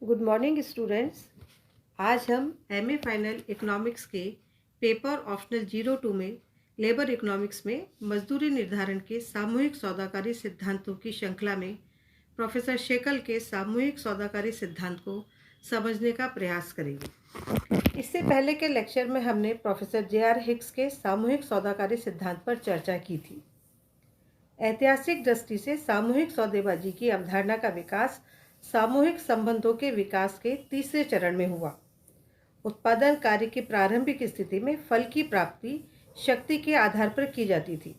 Good morning students. आज हम MA final economics के पेपर ऑप्शनल 02 में लेबर इकोनॉमिक्स में मजदूरी निर्धारण के सामूहिक सौदाकारी सिद्धांतों की श्रृंखला में प्रोफेसर शेकल के सामूहिक सौदाकारी सिद्धांत को समझने का प्रयास करेंगे। इससे पहले के लेक्चर में हमने प्रोफेसर जे.आर. हिक्स के सामूहिक सौदाकारी सिद्धांत पर चर्चा की थी। ऐतिहासिक दृष्टि से सामूहिक सौदेबाजी की अवधारणा का विकास सामूहिक संबंधों के विकास के तीसरे चरण में हुआ। उत्पादन कार्य की प्रारंभिक स्थिति में फल की प्राप्ति शक्ति के आधार पर की जाती थी,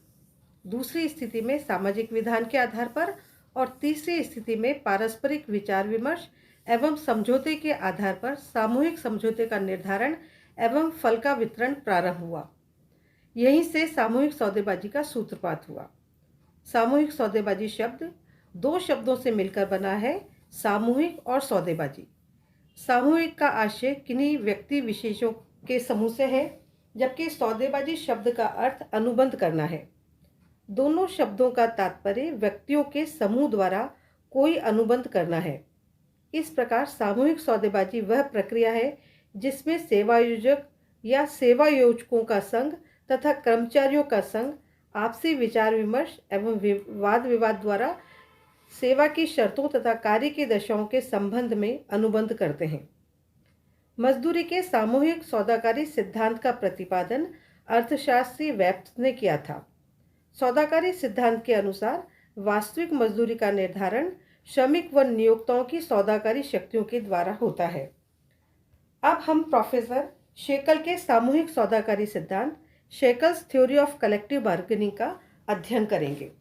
दूसरी स्थिति में सामाजिक विधान के आधार पर और तीसरी स्थिति में पारस्परिक विचार विमर्श एवं समझौते के आधार पर सामूहिक समझौते का निर्धारण एवं फल का वितरण प्रारंभ हुआ। यहीं से सामूहिक सौदेबाजी का सूत्रपात हुआ। सामूहिक सौदेबाजी शब्द दो शब्दों से मिलकर बना है, सामूहिक और सौदेबाजी। सामूहिक का आशय किन्हीं व्यक्ति विशेषों के समूह से है, जबकि सौदेबाजी शब्द का अर्थ अनुबंध करना है। दोनों शब्दों का तात्पर्य व्यक्तियों के समूह द्वारा कोई अनुबंध करना है। इस प्रकार सामूहिक सौदेबाजी वह प्रक्रिया है जिसमें सेवायोजक या सेवायोजकों का संघ तथा कर्मचारियों का संघ आपसी विचार विमर्श एवं वाद विवाद द्वारा सेवा की शर्तों तथा कार्य की दशाओं के संबंध में अनुबंध करते हैं। मजदूरी के सामूहिक सौदाकारी सिद्धांत का प्रतिपादन अर्थशास्त्री वेब्स ने किया था। सौदाकारी सिद्धांत के अनुसार वास्तविक मजदूरी का निर्धारण श्रमिक व नियोक्ताओं की सौदाकारी शक्तियों के द्वारा होता है। अब हम प्रोफेसर शेकल के सामूहिक सौदाकारी सिद्धांत shackles theory of collective bargaining का अध्ययन करेंगे।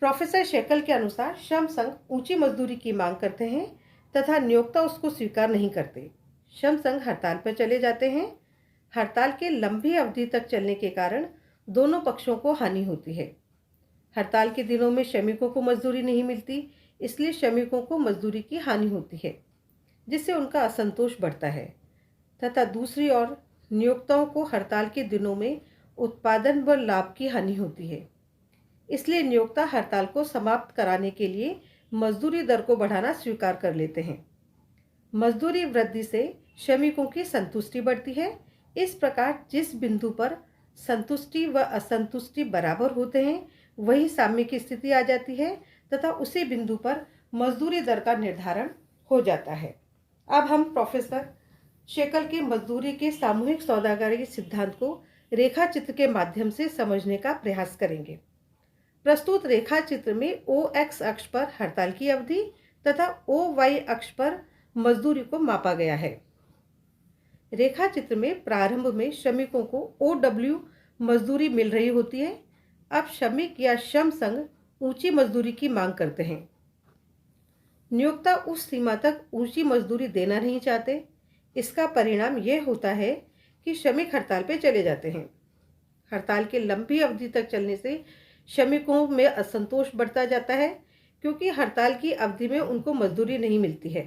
प्रोफेसर शेकल के अनुसार श्रम संघ ऊंची मजदूरी की मांग करते हैं तथा नियोक्ता उसको स्वीकार नहीं करते। श्रम संघ हड़ताल पर चले जाते हैं। हड़ताल के लंबी अवधि तक चलने के कारण दोनों पक्षों को हानि होती है। हड़ताल के दिनों में श्रमिकों को मजदूरी नहीं मिलती, इसलिए श्रमिकों को मजदूरी की हानि होती है, जिससे उनका असंतोष बढ़ता है तथा दूसरी ओर नियोक्ताओं को हड़ताल के दिनों में उत्पादन व लाभ की हानि होती है। इसलिए नियोक्ता हड़ताल को समाप्त कराने के लिए मजदूरी दर को बढ़ाना स्वीकार कर लेते हैं। मजदूरी वृद्धि से श्रमिकों की संतुष्टि बढ़ती है। इस प्रकार जिस बिंदु पर संतुष्टि व असंतुष्टि बराबर होते हैं वही साम्य की स्थिति आ जाती है तथा उसी बिंदु पर मजदूरी दर का निर्धारण हो जाता है। अब हम प्रोफेसर शेकल के मजदूरी के सामूहिक सौदाकारी सिद्धांत को रेखा चित्र के माध्यम से समझने का प्रयास करेंगे। प्रस्तुत रेखा चित्र में OX अक्ष पर हड़ताल की अवधि तथा OY अक्ष पर मजदूरी को मापा गया है। रेखा चित्र में प्रारंभ में श्रमिकों को OW मजदूरी मिल रही होती है। अब श्रमिक या श्रम संघ ऊंची मजदूरी की मांग करते हैं। नियोक्ता उस सीमा तक ऊंची मजदूरी देना नहीं चाहते। इसका परिणाम यह होता है कि श्रमिक हड़ताल पर चले जाते हैं। हड़ताल के लंबी अवधि तक चलने से श्रमिकों में असंतोष बढ़ता जाता है, क्योंकि हड़ताल की अवधि में उनको मजदूरी नहीं मिलती है।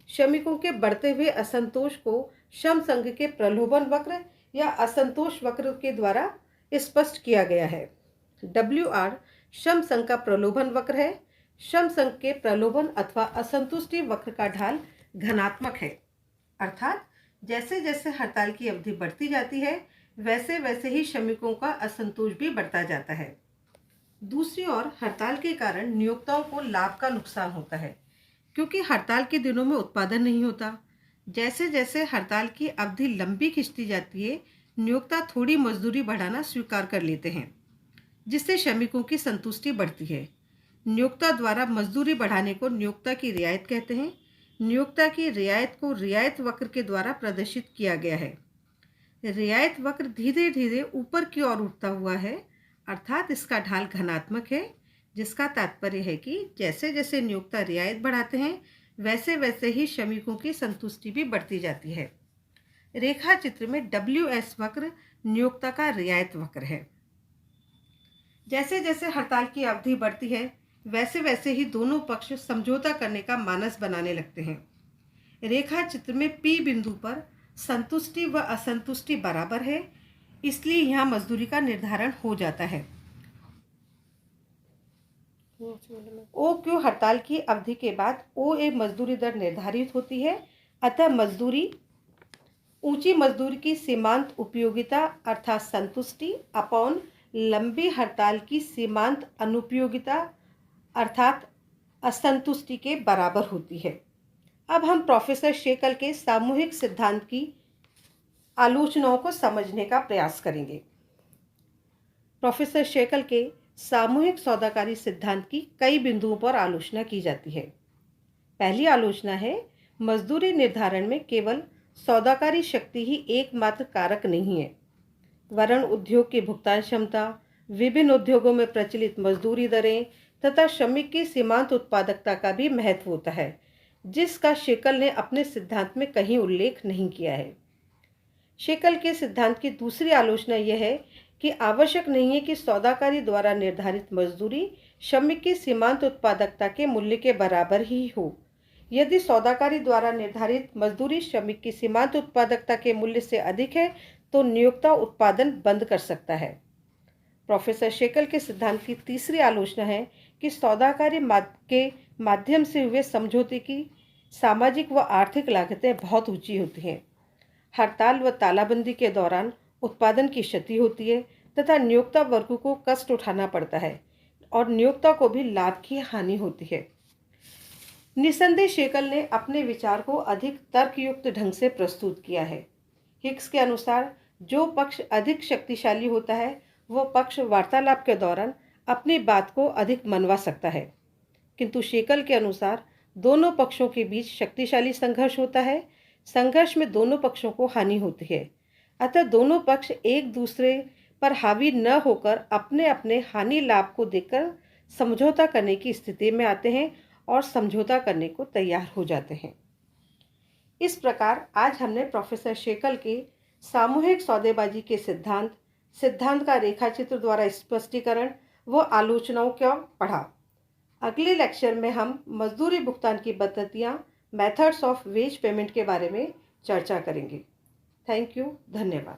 श्रमिकों के बढ़ते हुए असंतोष को श्रम संघ के प्रलोभन वक्र या असंतोष वक्र के द्वारा स्पष्ट किया गया है। WR श्रम संघ का प्रलोभन वक्र है। श्रम संघ के प्रलोभन अथवा असंतुष्टि वक्र का ढाल धनात्मक है, अर्थात जैसे जैसे हड़ताल की अवधि बढ़ती जाती है वैसे वैसे ही श्रमिकों का असंतोष भी बढ़ता जाता है। दूसरी ओर हड़ताल के कारण नियोक्ताओं को लाभ का नुकसान होता है, क्योंकि हड़ताल के दिनों में उत्पादन नहीं होता। जैसे जैसे हड़ताल की अवधि लंबी खिंचती जाती है, नियोक्ता थोड़ी मजदूरी बढ़ाना स्वीकार कर लेते हैं, जिससे श्रमिकों की संतुष्टि बढ़ती है। नियोक्ता द्वारा मजदूरी बढ़ाने को नियोक्ता की रियायत कहते हैं। नियोक्ता की रियायत को रियायत वक्र के द्वारा प्रदर्शित किया गया है। रियायत वक्र धीरे धीरे ऊपर की ओर उठता हुआ है, अर्थात इसका ढाल धनात्मक है, जिसका तात्पर्य है कि जैसे जैसे नियोक्ता रियायत बढ़ाते हैं वैसे वैसे ही श्रमिकों की संतुष्टि भी बढ़ती जाती है। रेखा चित्र में WS वक्र नियोक्ता का रियायत वक्र है। जैसे जैसे हड़ताल की अवधि बढ़ती है वैसे वैसे ही दोनों पक्ष समझौता करने का मानस बनाने लगते हैं। रेखा चित्र में P बिंदु पर संतुष्टि व असंतुष्टि बराबर है, इसलिए यहाँ मजदूरी का निर्धारण हो जाता है। ओ क्यू हड़ताल की अवधि के बाद ओ ए मजदूरी दर निर्धारित होती है। अतः ऊंची मजदूरी की सीमांत उपयोगिता अर्थात संतुष्टि अपॉन लंबी हड़ताल की सीमांत अनुपयोगिता अर्थात असंतुष्टि के बराबर होती है। अब हम प्रोफेसर शेकल के सामूहिक सिद्धांत की आलोचनाओं को समझने का प्रयास करेंगे। प्रोफेसर शेकल के सामूहिक सौदाकारी सिद्धांत की कई बिंदुओं पर आलोचना की जाती है। पहली आलोचना है, मजदूरी निर्धारण में केवल सौदाकारी शक्ति ही एकमात्र कारक नहीं है, वरन उद्योग की भुगतान क्षमता, विभिन्न उद्योगों में प्रचलित मजदूरी दरें तथा श्रमिक की सीमांत उत्पादकता का भी महत्व होता है, जिसका शेकल ने अपने सिद्धांत में कहीं उल्लेख नहीं किया है। शेकल के सिद्धांत की दूसरी आलोचना यह है कि आवश्यक नहीं है कि सौदाकारी द्वारा निर्धारित मजदूरी श्रमिक की सीमांत उत्पादकता के मूल्य के बराबर ही हो। यदि सौदाकारी द्वारा निर्धारित मजदूरी श्रमिक की सीमांत उत्पादकता के मूल्य से अधिक है तो नियोक्ता उत्पादन बंद कर सकता है। प्रोफेसर शेकल के सिद्धांत की तीसरी आलोचना है कि सौदाकारी के माध्यम से हुए समझौते की सामाजिक व आर्थिक लागतें बहुत ऊंची होती हैं। हड़ताल व तालाबंदी के दौरान उत्पादन की क्षति होती है तथा नियोक्ता वर्ग को कष्ट उठाना पड़ता है और नियोक्ता को भी लाभ की हानि होती है। निसंदेह शेकल ने अपने विचार को अधिक तर्कयुक्त ढंग से प्रस्तुत किया है। हिक्स के अनुसार जो पक्ष अधिक शक्तिशाली होता है वो पक्ष वार्तालाप के दौरान अपनी बात को अधिक मनवा सकता है, किंतु शेकल के अनुसार दोनों पक्षों के बीच शक्तिशाली संघर्ष होता है। संघर्ष में दोनों पक्षों को हानि होती है, अतः दोनों पक्ष एक दूसरे पर हावी न होकर अपने अपने हानि लाभ को देखकर समझौता करने की स्थिति में आते हैं और समझौता करने को तैयार हो जाते हैं। इस प्रकार आज हमने प्रोफेसर शेकल के सामूहिक सौदेबाजी के सिद्धांत का रेखाचित्र द्वारा स्पष्टीकरण व आलोचनाओं को पढ़ा। अगले लेक्चर में हम मजदूरी भुगतान की पद्धतियाँ, मेथड्स ऑफ वेज पेमेंट के बारे में चर्चा करेंगे। थैंक यू, धन्यवाद।